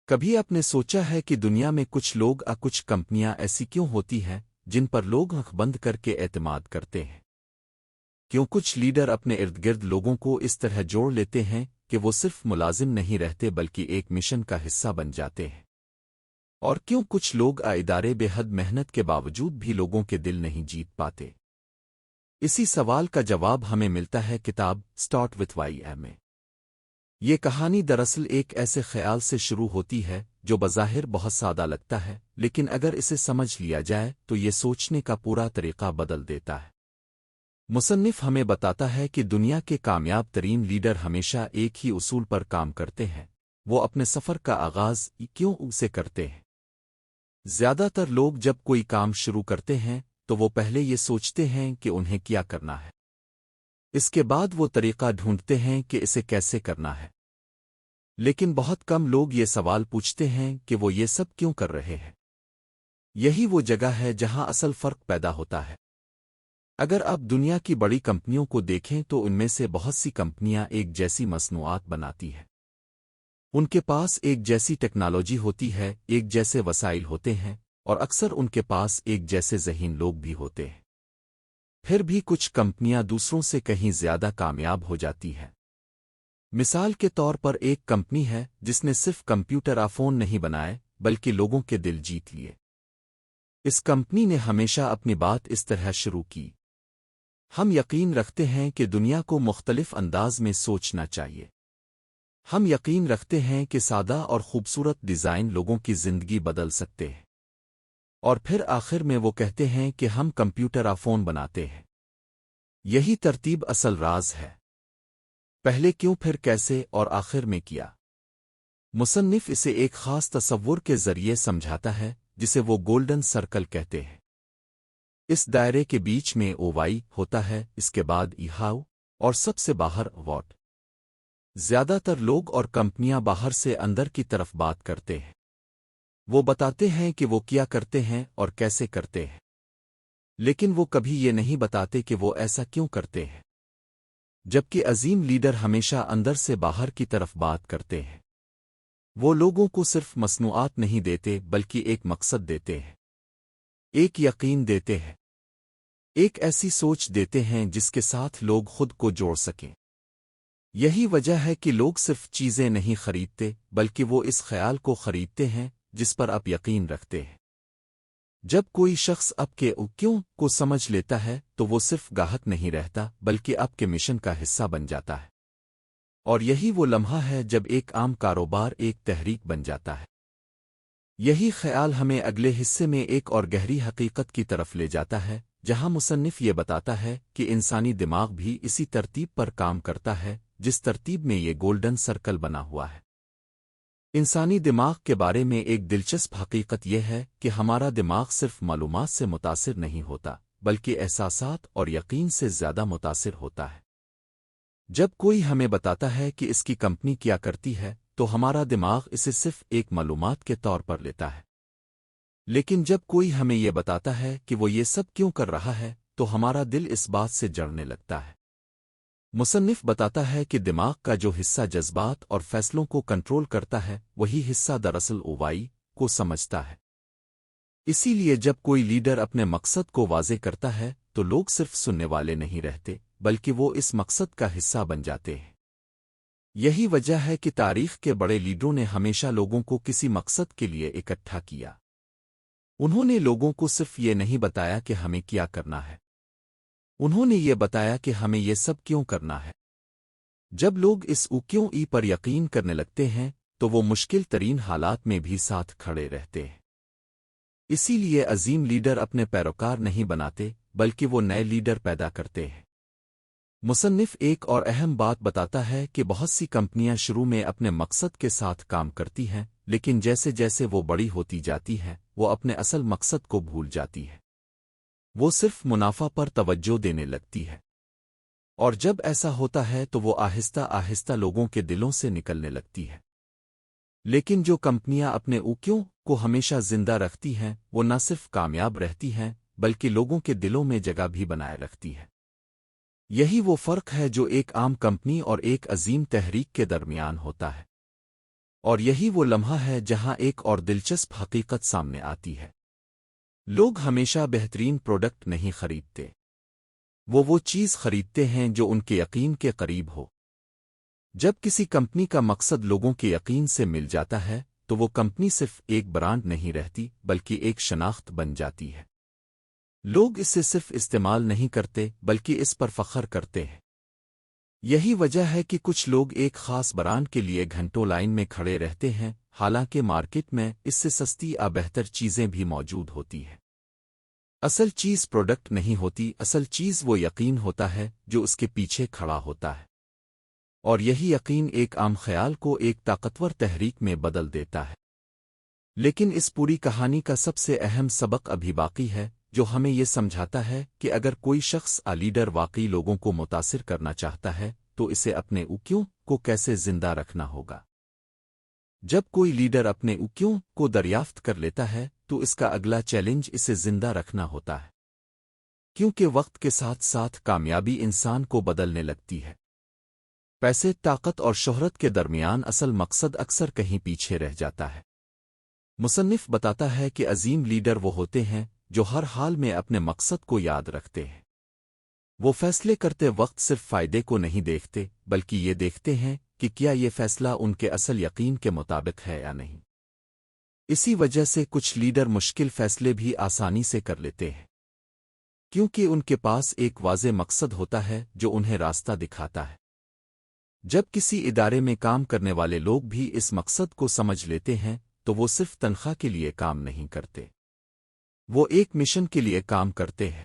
کبھی آپ نے سوچا ہے کہ دنیا میں کچھ لوگ کچھ کمپنیاں ایسی کیوں ہوتی ہیں جن پر لوگ آنکھ بند کر کے اعتماد کرتے ہیں؟ کیوں کچھ لیڈر اپنے ارد گرد لوگوں کو اس طرح جوڑ لیتے ہیں کہ وہ صرف ملازم نہیں رہتے بلکہ ایک مشن کا حصہ بن جاتے ہیں؟ اور کیوں کچھ لوگ ادارے بے حد محنت کے باوجود بھی لوگوں کے دل نہیں جیت پاتے؟ اسی سوال کا جواب ہمیں ملتا ہے کتاب اسٹارٹ وتھ وائی میں۔ یہ کہانی دراصل ایک ایسے خیال سے شروع ہوتی ہے جو بظاہر بہت سادہ لگتا ہے، لیکن اگر اسے سمجھ لیا جائے تو یہ سوچنے کا پورا طریقہ بدل دیتا ہے۔ مصنف ہمیں بتاتا ہے کہ دنیا کے کامیاب ترین لیڈر ہمیشہ ایک ہی اصول پر کام کرتے ہیں، وہ اپنے سفر کا آغاز کیوں سے کرتے ہیں۔ زیادہ تر لوگ جب کوئی کام شروع کرتے ہیں تو وہ پہلے یہ سوچتے ہیں کہ انہیں کیا کرنا ہے، اس کے بعد وہ طریقہ ڈھونڈتے ہیں کہ اسے کیسے کرنا ہے۔ لیکن بہت کم لوگ یہ سوال پوچھتے ہیں کہ وہ یہ سب کیوں کر رہے ہیں۔ یہی وہ جگہ ہے جہاں اصل فرق پیدا ہوتا ہے۔ اگر آپ دنیا کی بڑی کمپنیوں کو دیکھیں تو ان میں سے بہت سی کمپنیاں ایک جیسی مصنوعات بناتی ہیں۔ ان کے پاس ایک جیسی ٹیکنالوجی ہوتی ہے، ایک جیسے وسائل ہوتے ہیں، اور اکثر ان کے پاس ایک جیسے ذہین لوگ بھی ہوتے ہیں۔ پھر بھی کچھ کمپنیاں دوسروں سے کہیں زیادہ کامیاب ہو جاتی ہیں۔ مثال کے طور پر ایک کمپنی ہے جس نے صرف کمپیوٹر فون نہیں بنائے بلکہ لوگوں کے دل جیت لیے۔ اس کمپنی نے ہمیشہ اپنی بات اس طرح شروع کی: ہم یقین رکھتے ہیں کہ دنیا کو مختلف انداز میں سوچنا چاہیے۔ ہم یقین رکھتے ہیں کہ سادہ اور خوبصورت ڈیزائن لوگوں کی زندگی بدل سکتے ہیں۔ اور پھر آخر میں وہ کہتے ہیں کہ ہم کمپیوٹر فون بناتے ہیں۔ یہی ترتیب اصل راز ہے۔ پہلے کیوں، پھر کیسے، اور آخر میں کیا۔ مصنف اسے ایک خاص تصور کے ذریعے سمجھاتا ہے جسے وہ گولڈن سرکل کہتے ہیں۔ اس دائرے کے بیچ میں او وائی ہوتا ہے، اس کے بعد ای ہاؤ، اور سب سے باہر واٹ۔ زیادہ تر لوگ اور کمپنیاں باہر سے اندر کی طرف بات کرتے ہیں۔ وہ بتاتے ہیں کہ وہ کیا کرتے ہیں اور کیسے کرتے ہیں، لیکن وہ کبھی یہ نہیں بتاتے کہ وہ ایسا کیوں کرتے ہیں۔ جبکہ عظیم لیڈر ہمیشہ اندر سے باہر کی طرف بات کرتے ہیں۔ وہ لوگوں کو صرف مصنوعات نہیں دیتے بلکہ ایک مقصد دیتے ہیں، ایک یقین دیتے ہیں، ایک ایسی سوچ دیتے ہیں جس کے ساتھ لوگ خود کو جوڑ سکیں۔ یہی وجہ ہے کہ لوگ صرف چیزیں نہیں خریدتے بلکہ وہ اس خیال کو خریدتے ہیں جس پر آپ یقین رکھتے ہیں۔ جب کوئی شخص آپ کے کیوں کو سمجھ لیتا ہے تو وہ صرف گاہک نہیں رہتا بلکہ آپ کے مشن کا حصہ بن جاتا ہے۔ اور یہی وہ لمحہ ہے جب ایک عام کاروبار ایک تحریک بن جاتا ہے۔ یہی خیال ہمیں اگلے حصے میں ایک اور گہری حقیقت کی طرف لے جاتا ہے، جہاں مصنف یہ بتاتا ہے کہ انسانی دماغ بھی اسی ترتیب پر کام کرتا ہے جس ترتیب میں یہ گولڈن سرکل بنا ہوا ہے۔ انسانی دماغ کے بارے میں ایک دلچسپ حقیقت یہ ہے کہ ہمارا دماغ صرف معلومات سے متاثر نہیں ہوتا بلکہ احساسات اور یقین سے زیادہ متاثر ہوتا ہے۔ جب کوئی ہمیں بتاتا ہے کہ اس کی کمپنی کیا کرتی ہے تو ہمارا دماغ اسے صرف ایک معلومات کے طور پر لیتا ہے، لیکن جب کوئی ہمیں یہ بتاتا ہے کہ وہ یہ سب کیوں کر رہا ہے تو ہمارا دل اس بات سے جڑنے لگتا ہے۔ مصنف بتاتا ہے کہ دماغ کا جو حصہ جذبات اور فیصلوں کو کنٹرول کرتا ہے وہی حصہ دراصل اووائی کو سمجھتا ہے۔ اسی لیے جب کوئی لیڈر اپنے مقصد کو واضح کرتا ہے تو لوگ صرف سننے والے نہیں رہتے بلکہ وہ اس مقصد کا حصہ بن جاتے ہیں۔ یہی وجہ ہے کہ تاریخ کے بڑے لیڈروں نے ہمیشہ لوگوں کو کسی مقصد کے لیے اکٹھا کیا۔ انہوں نے لوگوں کو صرف یہ نہیں بتایا کہ ہمیں کیا کرنا ہے، انہوں نے یہ بتایا کہ ہمیں یہ سب کیوں کرنا ہے۔ جب لوگ اس کیوں پر یقین کرنے لگتے ہیں تو وہ مشکل ترین حالات میں بھی ساتھ کھڑے رہتے ہیں۔ اسی لیے عظیم لیڈر اپنے پیروکار نہیں بناتے بلکہ وہ نئے لیڈر پیدا کرتے ہیں۔ مصنف ایک اور اہم بات بتاتا ہے کہ بہت سی کمپنیاں شروع میں اپنے مقصد کے ساتھ کام کرتی ہیں، لیکن جیسے جیسے وہ بڑی ہوتی جاتی ہیں وہ اپنے اصل مقصد کو بھول جاتی ہے۔ وہ صرف منافع پر توجہ دینے لگتی ہے، اور جب ایسا ہوتا ہے تو وہ آہستہ آہستہ لوگوں کے دلوں سے نکلنے لگتی ہے۔ لیکن جو کمپنیاں اپنے کیوں کو ہمیشہ زندہ رکھتی ہیں وہ نہ صرف کامیاب رہتی ہیں بلکہ لوگوں کے دلوں میں جگہ بھی بنائے رکھتی ہے۔ یہی وہ فرق ہے جو ایک عام کمپنی اور ایک عظیم تحریک کے درمیان ہوتا ہے۔ اور یہی وہ لمحہ ہے جہاں ایک اور دلچسپ حقیقت سامنے آتی ہے۔ لوگ ہمیشہ بہترین پروڈکٹ نہیں خریدتے، وہ چیز خریدتے ہیں جو ان کے یقین کے قریب ہو۔ جب کسی کمپنی کا مقصد لوگوں کے یقین سے مل جاتا ہے تو وہ کمپنی صرف ایک برانڈ نہیں رہتی بلکہ ایک شناخت بن جاتی ہے۔ لوگ اسے صرف استعمال نہیں کرتے بلکہ اس پر فخر کرتے ہیں۔ یہی وجہ ہے کہ کچھ لوگ ایک خاص برانڈ کے لیے گھنٹوں لائن میں کھڑے رہتے ہیں، حالانکہ مارکیٹ میں اس سے سستی یا بہتر چیزیں بھی موجود ہوتی ہیں۔ اصل چیز پروڈکٹ نہیں ہوتی، اصل چیز وہ یقین ہوتا ہے جو اس کے پیچھے کھڑا ہوتا ہے، اور یہی یقین ایک عام خیال کو ایک طاقتور تحریک میں بدل دیتا ہے۔ لیکن اس پوری کہانی کا سب سے اہم سبق ابھی باقی ہے، جو ہمیں یہ سمجھاتا ہے کہ اگر کوئی شخص لیڈر واقعی لوگوں کو متاثر کرنا چاہتا ہے تو اسے اپنے اوکیوں کو کیسے زندہ رکھنا ہوگا۔ جب کوئی لیڈر اپنے اوکیوں کو دریافت کر لیتا ہے تو اس کا اگلا چیلنج اسے زندہ رکھنا ہوتا ہے، کیونکہ وقت کے ساتھ ساتھ کامیابی انسان کو بدلنے لگتی ہے۔ پیسے، طاقت اور شہرت کے درمیان اصل مقصد اکثر کہیں پیچھے رہ جاتا ہے۔ مصنف بتاتا ہے کہ عظیم لیڈر وہ ہوتے ہیں جو ہر حال میں اپنے مقصد کو یاد رکھتے ہیں۔ وہ فیصلے کرتے وقت صرف فائدے کو نہیں دیکھتے بلکہ یہ دیکھتے ہیں کہ کیا یہ فیصلہ ان کے اصل یقین کے مطابق ہے یا نہیں۔ اسی وجہ سے کچھ لیڈر مشکل فیصلے بھی آسانی سے کر لیتے ہیں، کیونکہ ان کے پاس ایک واضح مقصد ہوتا ہے جو انہیں راستہ دکھاتا ہے۔ جب کسی ادارے میں کام کرنے والے لوگ بھی اس مقصد کو سمجھ لیتے ہیں تو وہ صرف تنخواہ کے لیے کام نہیں کرتے، وہ ایک مشن کے لیے کام کرتے ہیں۔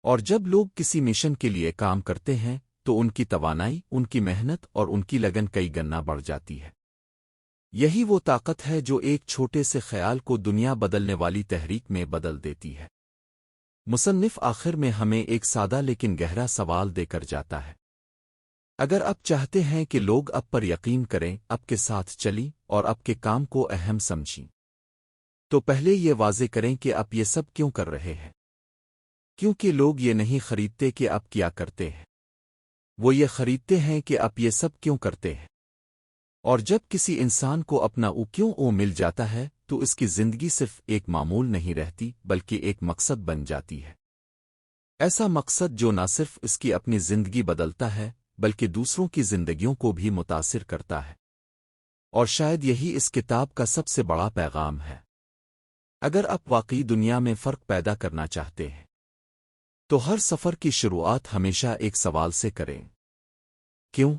اور جب لوگ کسی مشن کے لیے کام کرتے ہیں تو ان کی توانائی، ان کی محنت اور ان کی لگن کئی گنا بڑھ جاتی ہے۔ یہی وہ طاقت ہے جو ایک چھوٹے سے خیال کو دنیا بدلنے والی تحریک میں بدل دیتی ہے۔ مصنف آخر میں ہمیں ایک سادہ لیکن گہرا سوال دے کر جاتا ہے۔ اگر آپ چاہتے ہیں کہ لوگ آپ پر یقین کریں، آپ کے ساتھ چلیں اور آپ کے کام کو اہم سمجھیں، تو پہلے یہ واضح کریں کہ آپ یہ سب کیوں کر رہے ہیں۔ کیونکہ لوگ یہ نہیں خریدتے کہ آپ کیا کرتے ہیں، وہ یہ خریدتے ہیں کہ آپ یہ سب کیوں کرتے ہیں۔ اور جب کسی انسان کو اپنا او مل جاتا ہے تو اس کی زندگی صرف ایک معمول نہیں رہتی بلکہ ایک مقصد بن جاتی ہے۔ ایسا مقصد جو نہ صرف اس کی اپنی زندگی بدلتا ہے بلکہ دوسروں کی زندگیوں کو بھی متاثر کرتا ہے۔ اور شاید یہی اس کتاب کا سب سے بڑا پیغام ہے۔ اگر آپ واقعی دنیا میں فرق پیدا کرنا چاہتے ہیں تو ہر سفر کی شروعات ہمیشہ ایک سوال سے کریں، کیوں؟